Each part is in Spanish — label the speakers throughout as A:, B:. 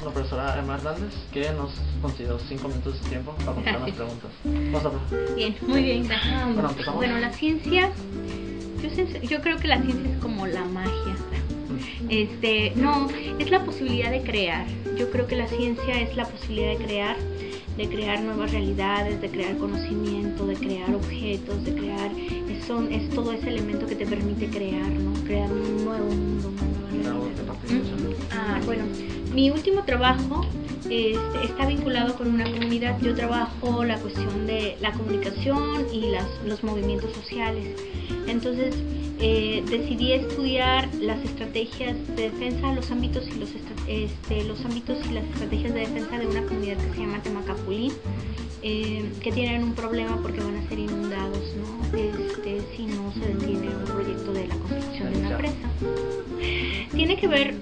A: la profesora Emma Hernández, que nos concedió 5 minutos de su tiempo para contestar las preguntas. Vamos a
B: Bien, muy bien, gracias.
A: Bueno, empezamos.
B: Bueno, la ciencia, yo creo que la ciencia es como la magia. No, es la posibilidad de crear. Yo creo que la ciencia es la posibilidad de crear nuevas realidades, de crear conocimiento, de crear objetos, de crear, es todo ese elemento que te permite crear, ¿no? Crear un nuevo mundo, una nueva realidad. Bueno, mi último trabajo está vinculado con una comunidad. Yo trabajo la cuestión de la comunicación y los movimientos sociales. Entonces decidí estudiar las estrategias de defensa, los ámbitos y las estrategias de defensa de una comunidad que se llama Temacapulín, que tienen un problema porque van a ser inundados, ¿no? Si no se detiene un proyecto de la construcción de una presa. Tiene que ver,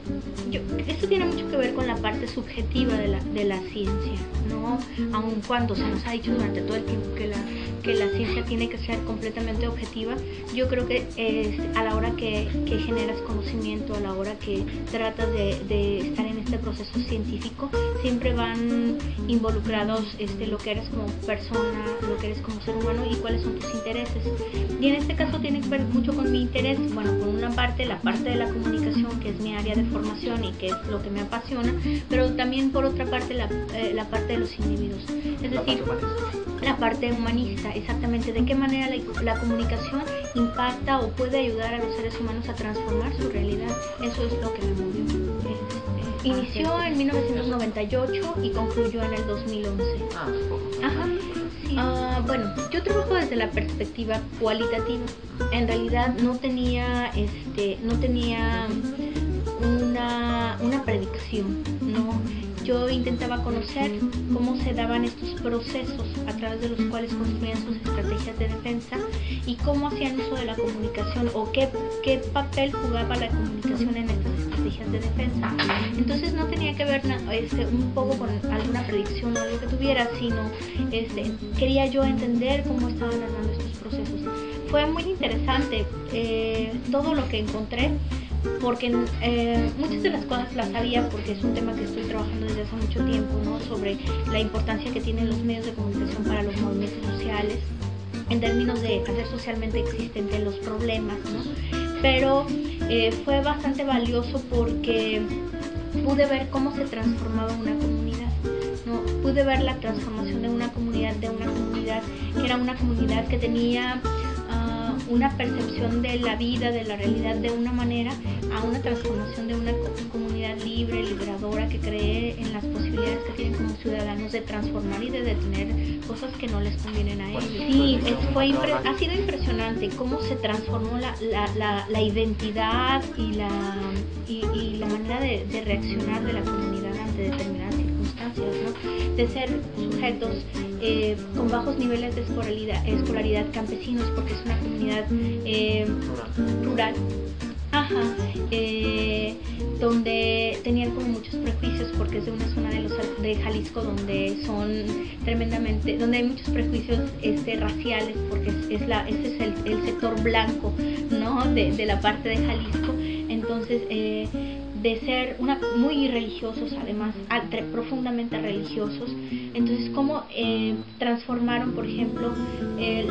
B: esto tiene mucho que ver con la parte subjetiva de la ciencia, ¿no? Aun cuando se nos ha dicho durante todo el tiempo que la ciencia tiene que ser completamente objetiva, yo creo que a la hora que generas conocimiento, a la hora que tratas de estar en este proceso científico, siempre van involucrados lo que eres como persona, lo que eres como ser humano y cuáles son tus intereses. Y en este caso tiene que ver mucho con mi interés, bueno, por una parte, la parte de la comunicación, que es mi área de formación y que es lo que me apasiona, pero también por otra parte la parte de los individuos, es decir, la parte humanista, exactamente de qué manera la comunicación impacta o puede ayudar a los seres humanos a transformar su realidad. Eso es lo que me movió. Inició en 1998 y concluyó en el 2011. Ajá. Sí. Bueno, yo trabajo desde la perspectiva cualitativa. En realidad no tenía una predicción, ¿no? Yo intentaba conocer cómo se daban estos procesos a través de los cuales construían sus estrategias de defensa y cómo hacían uso de la comunicación o qué papel jugaba la comunicación en estas estrategias de defensa. Entonces no tenía que ver un poco con alguna predicción o algo que tuviera, sino quería yo entender cómo estaban armando estos procesos. Fue muy interesante todo lo que encontré, porque muchas de las cosas las sabía porque es un tema que estoy trabajando desde hace mucho tiempo, ¿no? Sobre la importancia que tienen los medios de comunicación para los movimientos sociales en términos de hacer socialmente existentes los problemas, ¿no? Pero fue bastante valioso porque pude ver cómo se transformaba una comunidad, ¿no? Pude ver la transformación de una comunidad que era una comunidad que tenía una percepción de la vida, de la realidad de una manera, a una transformación de una comunidad libre, liberadora, que cree en las posibilidades que tienen como ciudadanos de transformar y de detener cosas que no les convienen a ellos. Sí, ha sido impresionante cómo se transformó la identidad y la manera de reaccionar de la comunidad ante determinadas circunstancias, ¿no? De ser sujetos con bajos niveles de escolaridad campesinos, porque es una comunidad rural, donde tenían como muchos prejuicios, porque es de una zona de Jalisco donde hay muchos prejuicios raciales, porque ese es el sector blanco, ¿no? de la parte de Jalisco. Entonces de ser muy religiosos, además profundamente religiosos. Entonces cómo transformaron, por ejemplo,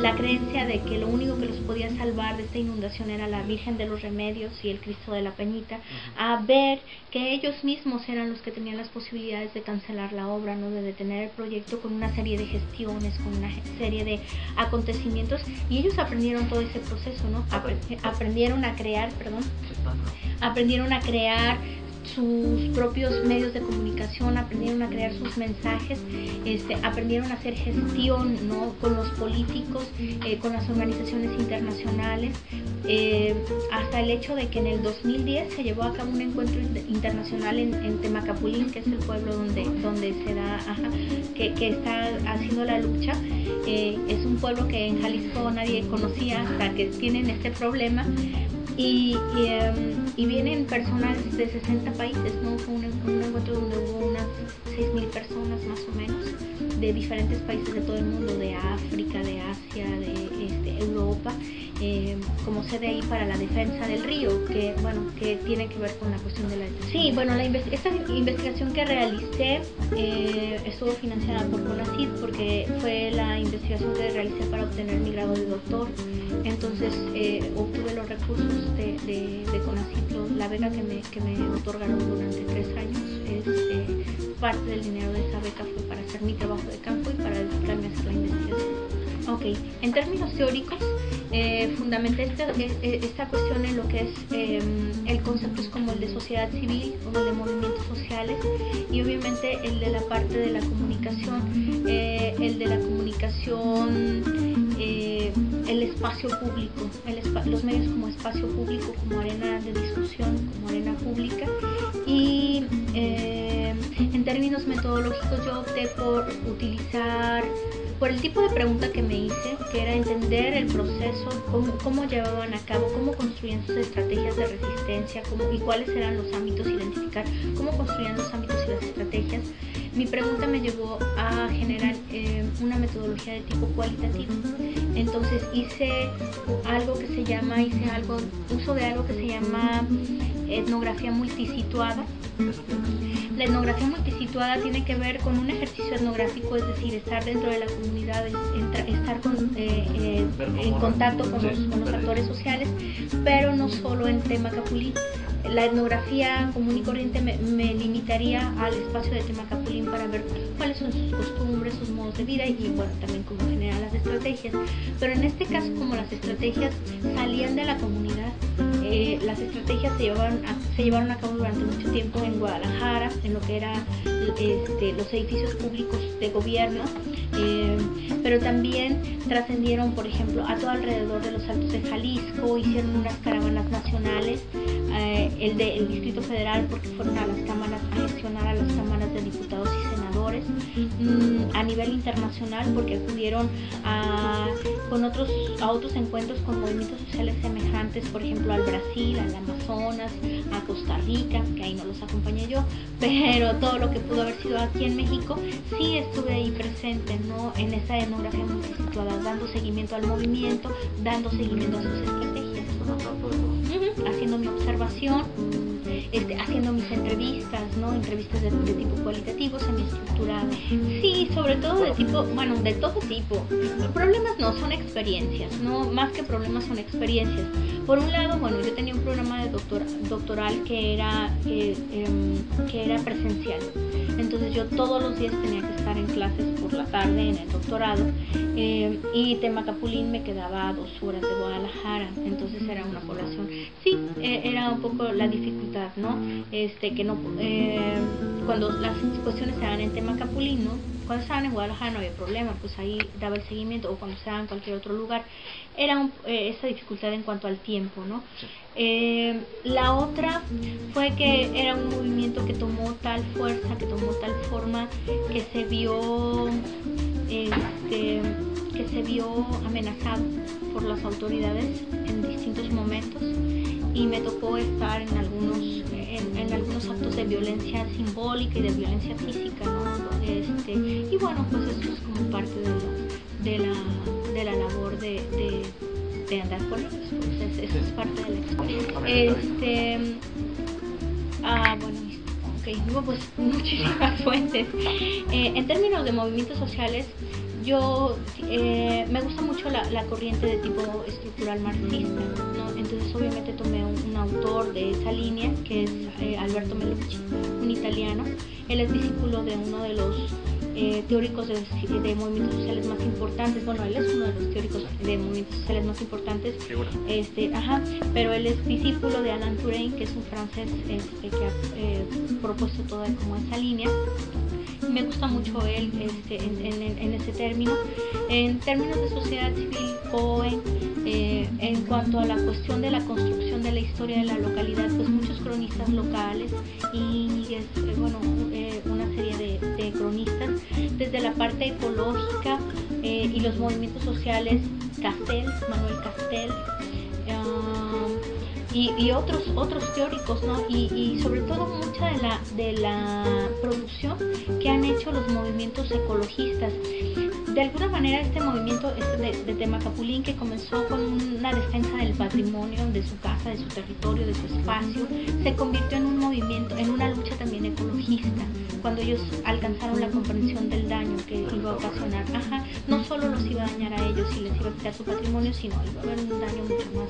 B: la creencia de que lo único que los podía salvar de esta inundación era la Virgen de los Remedios y el Cristo de la Peñita, a ver que ellos mismos eran los que tenían las posibilidades de cancelar la obra, ¿no? De detener el proyecto con una serie de gestiones, con una serie de acontecimientos, y ellos aprendieron todo ese proceso, ¿no? Aprendieron a crear sus propios medios de comunicación, aprendieron a crear sus mensajes, aprendieron a hacer gestión, ¿no? Con los políticos, con las organizaciones internacionales, hasta el hecho de que en el 2010 se llevó a cabo un encuentro internacional en Temacapulín, que es el pueblo donde se da, que está haciendo la lucha. Es un pueblo que en Jalisco nadie conocía hasta que tienen este problema. Y vienen personas de 60 países, ¿no? Fue un encuentro donde hubo unas 6.000 personas más o menos, de diferentes países de todo el mundo, de África, de Asia, de Europa, como CDI para la defensa del río, que tiene que ver con la cuestión de la... Sí, bueno, esta investigación que realicé estuvo financiada por CONACYT, porque fue la investigación que realicé para obtener mi grado de doctor. Entonces obtuve los recursos de CONACYT, la beca que me otorgaron durante 3 años. Parte del dinero de esa beca fue para hacer mi trabajo de campo y para dedicarme a hacer la investigación. Ok, en términos teóricos, fundamenté esta cuestión en lo que es el conceptos como el de sociedad civil o el de movimientos sociales, y obviamente el de la parte de la comunicación, el espacio público, los medios como espacio público, como arena de discusión, como arena pública. Y en términos metodológicos yo opté por el tipo de pregunta que me hice, que era entender el proceso, cómo llevaban a cabo, cómo construían sus estrategias de resistencia, y cuáles eran los ámbitos, identificar cómo construían los ámbitos y las estrategias. Mi pregunta me llevó a generar una metodología de tipo cualitativo. Entonces hice uso de algo que se llama etnografía multisituada. La etnografía multisituada tiene que ver con un ejercicio etnográfico, es decir, estar dentro de la comunidad, estar en contacto con los actores sociales, pero no solo en Temacapulín. La etnografía común y corriente me limitaría al espacio de Temacapulín para ver cuáles son sus costumbres, sus modos de vida y también cómo generan las estrategias. Pero en este caso, como las estrategias salían de la comunidad, las estrategias se llevaron a cabo durante mucho tiempo en Guadalajara, en lo que eran los edificios públicos de gobierno, pero también trascendieron, por ejemplo, a todo alrededor de los Altos de Jalisco, hicieron unas caravanas nacionales, el del Distrito Federal, porque fueron a gestionar a las cámaras de diputados y senadores, a nivel internacional, porque acudieron a otros encuentros con movimientos sociales semejantes, por ejemplo al Brasil, al Amazonas, a Costa Rica, que ahí no los acompañé yo, pero todo lo que pudo haber sido aquí en México, sí estuve ahí presente, ¿no? En esa etnografía multisituada, dando seguimiento al movimiento, dando seguimiento a sus estrategias, haciendo mi observación, haciendo mis entrevistas, ¿no? Entrevistas de tipo cualitativo, semiestructuradas. Sí, sobre todo de todo tipo. Problemas no, son experiencias, ¿no? Más que problemas son experiencias. Por un lado, yo tenía un programa de doctoral que era presencial. Entonces yo todos los días tenía que estar en clases por la tarde en el doctorado, y Temacapulín me quedaba a 2 horas de Guadalajara, entonces era una población, sí, era un poco la dificultad, ¿no? Cuando las cuestiones se dan en Temacapulín, ¿no? Cuando estaban en Guadalajara no había problema, pues ahí daba el seguimiento, o cuando estaban en cualquier otro lugar, era esa dificultad en cuanto al tiempo, ¿no? Sí. La otra fue que era un movimiento que tomó tal fuerza, que tomó tal forma, que se vio amenazado por las autoridades en distintos momentos, y me tocó estar en algunos actos de violencia simbólica y de violencia física, ¿no? Y bueno, pues eso es como parte de la labor de andar con ellos, pues eso es parte de la experiencia. Pues muchísimas fuentes. En términos de movimientos sociales, yo me gusta mucho la corriente de tipo estructural marxista, ¿no? Entonces obviamente tomé un autor de esa línea, que es Alberto Melucci, un italiano. Él es discípulo de uno de los teóricos de movimientos sociales más importantes. Bueno, él es uno de los teóricos de movimientos sociales más importantes, pero él es discípulo de Alain Touraine, que es un francés que ha propuesto toda como esa línea. Me gusta mucho él en ese término. En términos de sociedad civil, Cohen, en cuanto a la cuestión de la construcción de la historia de la localidad, pues muchos cronistas locales y una serie de cronistas, desde la parte ecológica y los movimientos sociales, Manuel Castel, y otros teóricos, ¿no? Y sobre todo mucha de la producción que han hecho los movimientos ecologistas. de alguna manera este movimiento de Temacapulín, que comenzó con una defensa del patrimonio, de su casa, de su territorio, de su espacio, se convirtió en un movimiento, en una lucha también ecologista, cuando ellos alcanzaron la comprensión del daño que iba a ocasionar. No solo los iba a dañar a ellos y les iba a quitar su patrimonio, sino iba a haber un daño mucho más,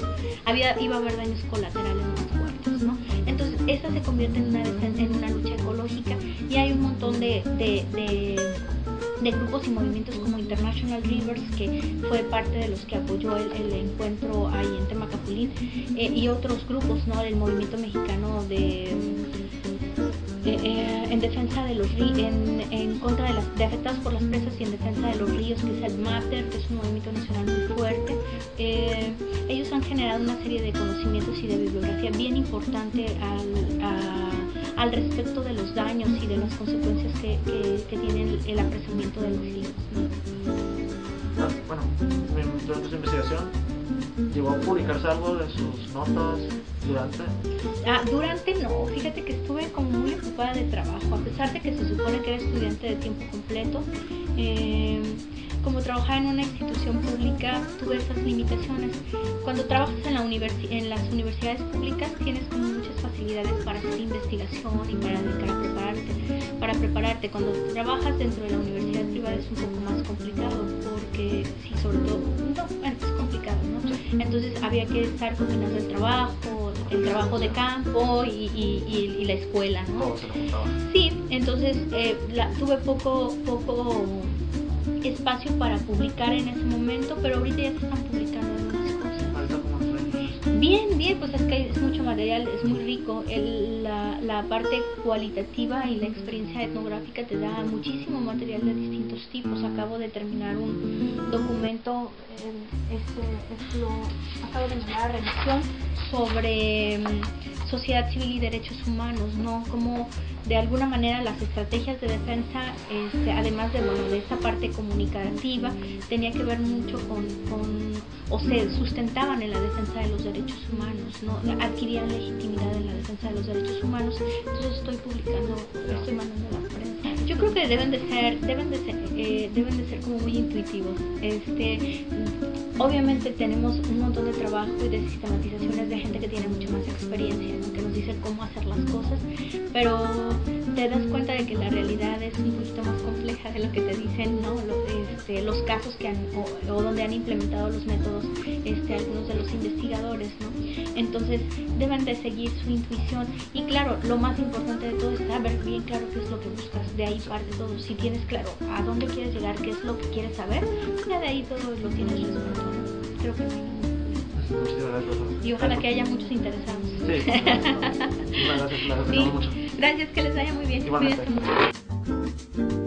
B: iba a haber daños colaterales más fuertes, ¿no? Entonces esta se convierte en una lucha ecológica, y hay un montón de grupos y movimientos como International Rivers, que fue parte de los que apoyó el encuentro ahí en Temacapulín, y otros grupos, ¿no? El movimiento mexicano en defensa de los ríos, en contra de afectados por las presas y en defensa de los ríos, que es el MAPER, que es un movimiento nacional muy fuerte. Ellos han generado una serie de conocimientos y de bibliografía bien importante al respecto de los daños y de las consecuencias que tiene el apresamiento de los ríos, ¿no?
A: Bueno, durante su investigación, ¿llegó a publicarse algo de sus notas
B: durante no, fíjate que estuve como muy ocupada de trabajo, a pesar de que se supone que era estudiante de tiempo completo. Como trabajaba en una institución pública, tuve esas limitaciones. Cuando trabajas en las universidades públicas, tienes como muchas facilidades para hacer investigación y para dedicar a prepararte. Cuando trabajas dentro de la universidad privada es un poco más complicado, porque sí, sobre todo, es complicado, ¿no? Entonces había que estar combinando el trabajo de campo y la escuela, ¿no?
A: Todo se lo juntaba.
B: Sí, entonces tuve poco espacio para publicar en ese momento, pero ahorita ya se están publicando algunas cosas.
A: ¿Ahorita cómo nos ven?
B: Bien, pues es que es mucho material, es muy rico. La parte cualitativa y la experiencia etnográfica te da muchísimo material de distintos tipos. Acabo de terminar un documento, acabo de mandar a revisión sobre sociedad civil y derechos humanos, ¿no? Como de alguna manera las estrategias de defensa, además de esta parte comunicativa, tenía que ver mucho o se sustentaban en la defensa de los derechos humanos, ¿no? Adquirían legitimidad en la defensa de los derechos humanos. Entonces estoy mandando a la prensa. Yo creo que deben de ser como muy intuitivos. Obviamente tenemos un montón de trabajo y de sistematizaciones de gente que tiene mucha más experiencia, ¿no? Que nos dice cómo hacer las cosas, pero te das cuenta de que la realidad es un poquito más compleja de lo que te dicen, ¿no? Los casos que o donde han implementado los métodos algunos de los investigadores, ¿no? Entonces deben de seguir su intuición, y claro, lo más importante de todo es saber bien claro qué es lo que buscas. De ahí parte todo. Si tienes claro a dónde quieres llegar, qué es lo que quieres saber, ya de ahí todo lo tienes resuelto, ¿no? Creo que sí.
A: Muchísimas gracias.
B: Y ojalá que haya muchos interesados.
A: Sí, muchas gracias, mucho.
B: Gracias, que les vaya muy bien.
A: Igualmente.
B: Cuídense mucho.